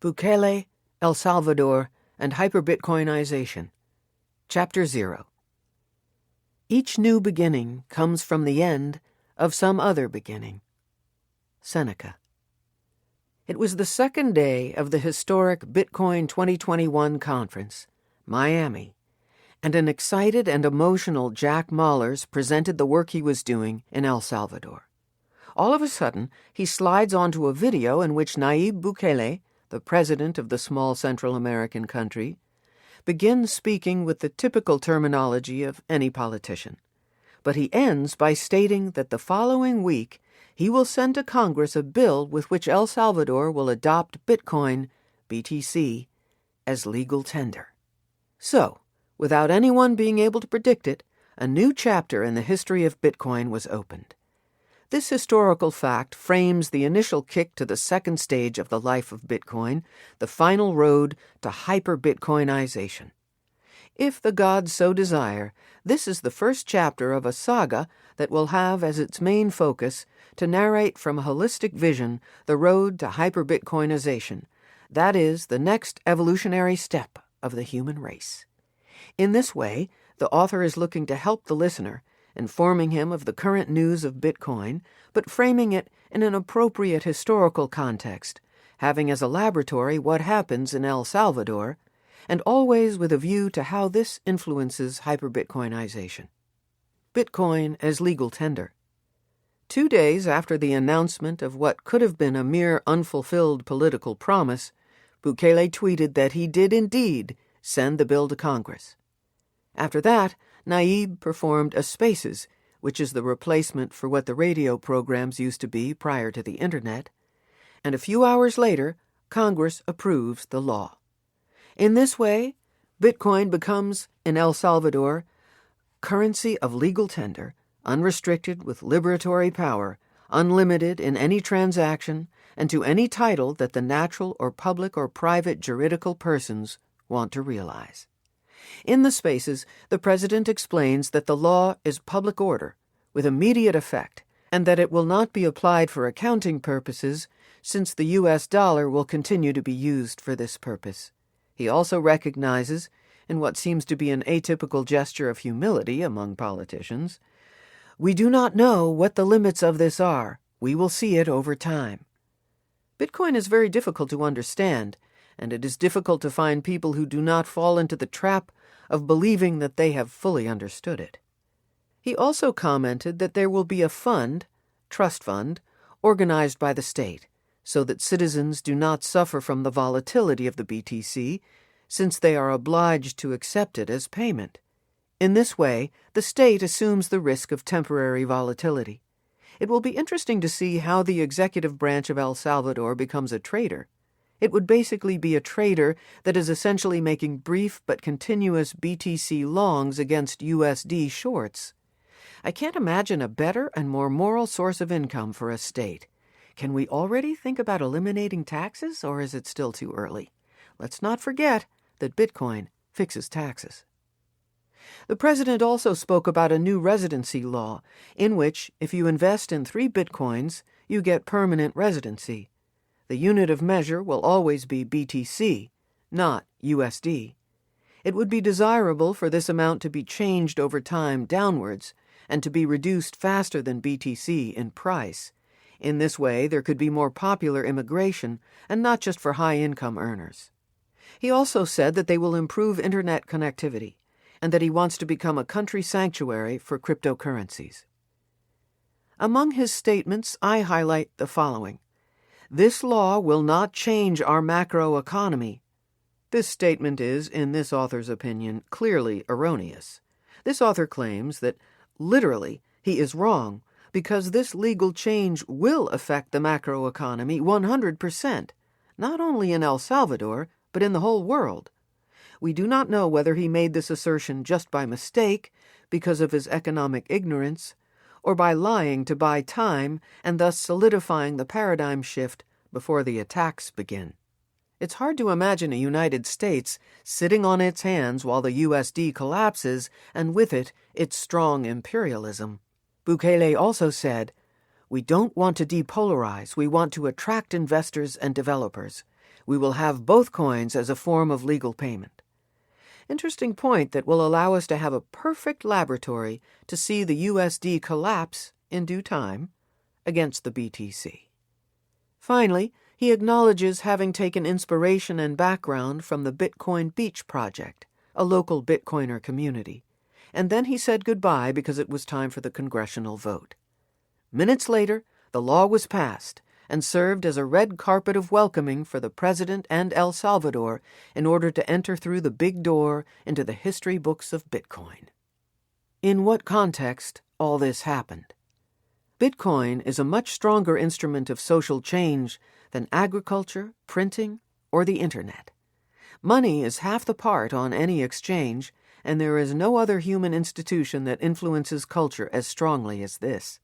Bukele, El Salvador, and Hyper-Bitcoinization. Chapter 0. Each new beginning comes from the end of some other beginning. Seneca. It was the second day of the historic Bitcoin 2021 conference, Miami, and an excited and emotional Jack Mallers presented the work he was doing in El Salvador. All of a sudden, he slides onto a video in which Nayib Bukele, the president of the small Central American country, begins speaking with the typical terminology of any politician. But he ends by stating that the following week he will send to Congress a bill with which El Salvador will adopt Bitcoin, BTC, as legal tender. So, without anyone being able to predict it, a new chapter in the history of Bitcoin was opened. This historical fact frames the initial kick to the second stage of the life of Bitcoin, the final road to hyper-Bitcoinization. If the gods so desire, this is the first chapter of a saga that will have as its main focus to narrate from a holistic vision the road to hyper-Bitcoinization, that is, the next evolutionary step of the human race. In this way, the author is looking to help the listener, informing him of the current news of Bitcoin, but framing it in an appropriate historical context, having as a laboratory what happens in El Salvador, and always with a view to how this influences hyper-Bitcoinization. Bitcoin as legal tender. 2 days after the announcement of what could have been a mere unfulfilled political promise, Bukele tweeted that he did indeed send the bill to Congress. After that, Nayib performed a Spaces, which is the replacement for what the radio programs used to be prior to the Internet, and a few hours later, Congress approves the law. In this way, Bitcoin becomes, in El Salvador, currency of legal tender, unrestricted with liberatory power, unlimited in any transaction, and to any title that the natural or public or private juridical persons want to realize. In the Spaces, the President explains that the law is public order, with immediate effect, and that it will not be applied for accounting purposes, since the U.S. dollar will continue to be used for this purpose. He also recognizes, in what seems to be an atypical gesture of humility among politicians, "We do not know what the limits of this are. We will see it over time." Bitcoin is very difficult to understand, and it is difficult to find people who do not fall into the trap of believing that they have fully understood it. He also commented that there will be a fund, trust fund, organized by the state, so that citizens do not suffer from the volatility of the BTC, since they are obliged to accept it as payment. In this way, the state assumes the risk of temporary volatility. It will be interesting to see how the executive branch of El Salvador becomes a trader. It would basically be a trader that is essentially making brief but continuous BTC longs against USD shorts. I can't imagine a better and more moral source of income for a state. Can we already think about eliminating taxes, or is it still too early? Let's not forget that Bitcoin fixes taxes. The president also spoke about a new residency law, in which, if you invest in 3 Bitcoins, you get permanent residency. The unit of measure will always be BTC, not USD. It would be desirable for this amount to be changed over time downwards and to be reduced faster than BTC in price. In this way, there could be more popular immigration, and not just for high-income earners. He also said that they will improve Internet connectivity, and that he wants to become a country sanctuary for cryptocurrencies. Among his statements, I highlight the following. This law will not change our macroeconomy. This statement is, in this author's opinion, clearly erroneous. This author claims that, literally, he is wrong, because this legal change will affect the macroeconomy 100%, not only in El Salvador, but in the whole world. We do not know whether he made this assertion just by mistake, because of his economic ignorance, or by lying to buy time and thus solidifying the paradigm shift before the attacks begin. It's hard to imagine a United States sitting on its hands while the USD collapses, and with it, its strong imperialism. Bukele also said, "We don't want to depolarize, we want to attract investors and developers. We will have both coins as a form of legal payment. Interesting point that will allow us to have a perfect laboratory to see the USD collapse in due time against the BTC. Finally, he acknowledges having taken inspiration and background from the Bitcoin Beach Project, a local Bitcoiner community, and then he said goodbye because it was time for the congressional vote. Minutes later, the law was passed and served as a red carpet of welcoming for the president and El Salvador in order to enter through the big door into the history books of Bitcoin. In what context all this happened? Bitcoin is a much stronger instrument of social change than agriculture, printing, or the Internet. Money is half the part on any exchange, and there is no other human institution that influences culture as strongly as this.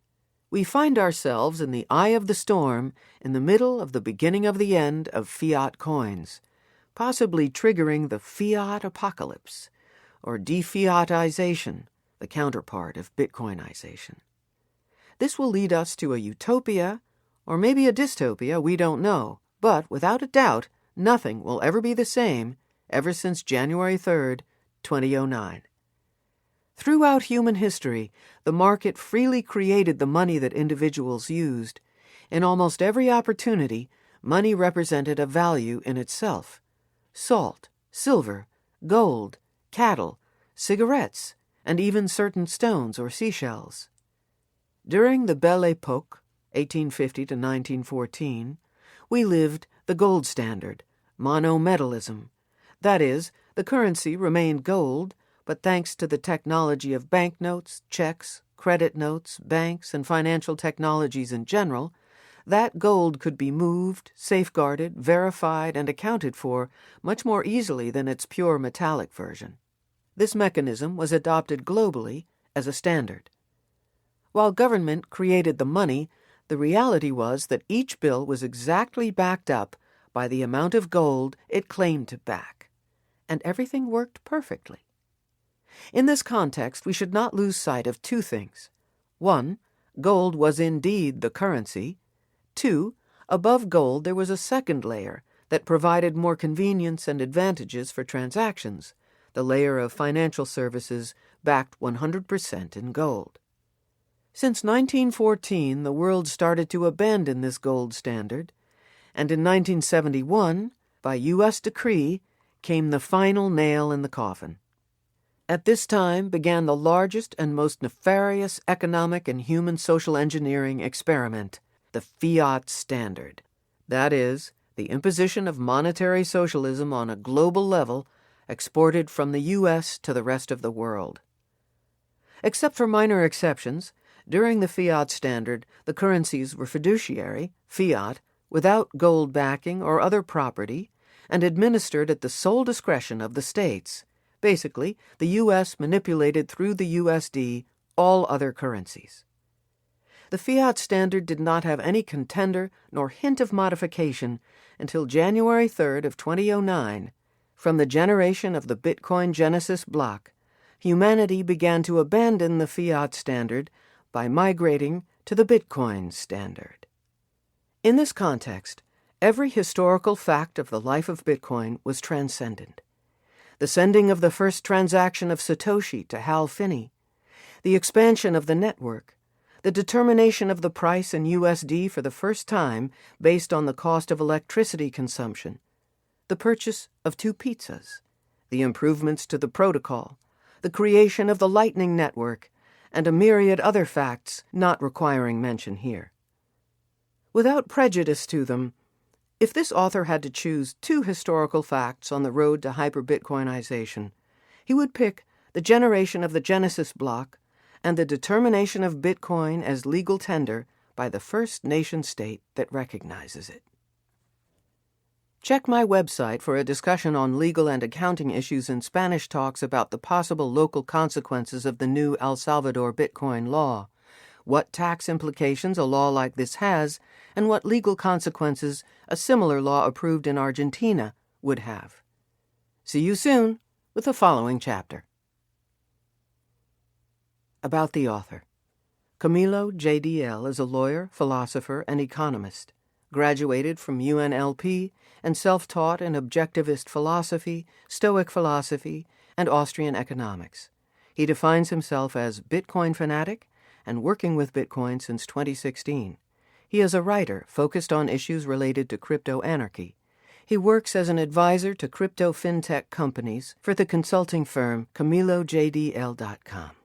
We find ourselves in the eye of the storm, in the middle of the beginning of the end of fiat coins, possibly triggering the fiat apocalypse, or defiatization, the counterpart of Bitcoinization. This will lead us to a utopia, or maybe a dystopia, we don't know, but without a doubt, nothing will ever be the same ever since January 3rd, 2009. Throughout human history, the market freely created the money that individuals used. In almost every opportunity, money represented a value in itself. Salt, silver, gold, cattle, cigarettes, and even certain stones or seashells. During the Belle Époque, 1850 to 1914, we lived the gold standard, monometallism. That is, the currency remained gold, but thanks to the technology of banknotes, checks, credit notes, banks, and financial technologies in general, that gold could be moved, safeguarded, verified, and accounted for much more easily than its pure metallic version. This mechanism was adopted globally as a standard. While government created the money, the reality was that each bill was exactly backed up by the amount of gold it claimed to back, and everything worked perfectly. In this context, we should not lose sight of two things. 1, gold was indeed the currency. 2, above gold there was a second layer that provided more convenience and advantages for transactions, the layer of financial services backed 100% in gold. Since 1914, the world started to abandon this gold standard, and in 1971, by U.S. decree, came the final nail in the coffin. At this time began the largest and most nefarious economic and human social engineering experiment, the fiat standard. That is, the imposition of monetary socialism on a global level exported from the U.S. to the rest of the world. Except for minor exceptions, during the fiat standard, the currencies were fiduciary, fiat, without gold backing or other property, and administered at the sole discretion of the states. Basically, the U.S. manipulated through the USD all other currencies. The fiat standard did not have any contender nor hint of modification until January 3rd of 2009. From the generation of the Bitcoin Genesis block, humanity began to abandon the fiat standard by migrating to the Bitcoin standard. In this context, every historical fact of the life of Bitcoin was transcendent. The sending of the first transaction of Satoshi to Hal Finney, the expansion of the network, the determination of the price in USD for the first time based on the cost of electricity consumption, the purchase of 2 pizzas, the improvements to the protocol, the creation of the Lightning Network, and a myriad other facts not requiring mention here. Without prejudice to them, if this author had to choose 2 historical facts on the road to hyper-Bitcoinization, he would pick the generation of the Genesis block and the determination of Bitcoin as legal tender by the first nation-state that recognizes it. Check my website for a discussion on legal and accounting issues in Spanish talks about the possible local consequences of the new El Salvador Bitcoin law, what tax implications a law like this has, and what legal consequences a similar law approved in Argentina would have. See you soon with the following chapter. About the author. Camilo JDL is a lawyer, philosopher, and economist. Graduated from UNLP and self-taught in objectivist philosophy, Stoic philosophy, and Austrian economics. He defines himself as Bitcoin fanatic and working with Bitcoin since 2016. He is a writer focused on issues related to crypto anarchy. He works as an advisor to crypto fintech companies for the consulting firm CamiloJDL.com.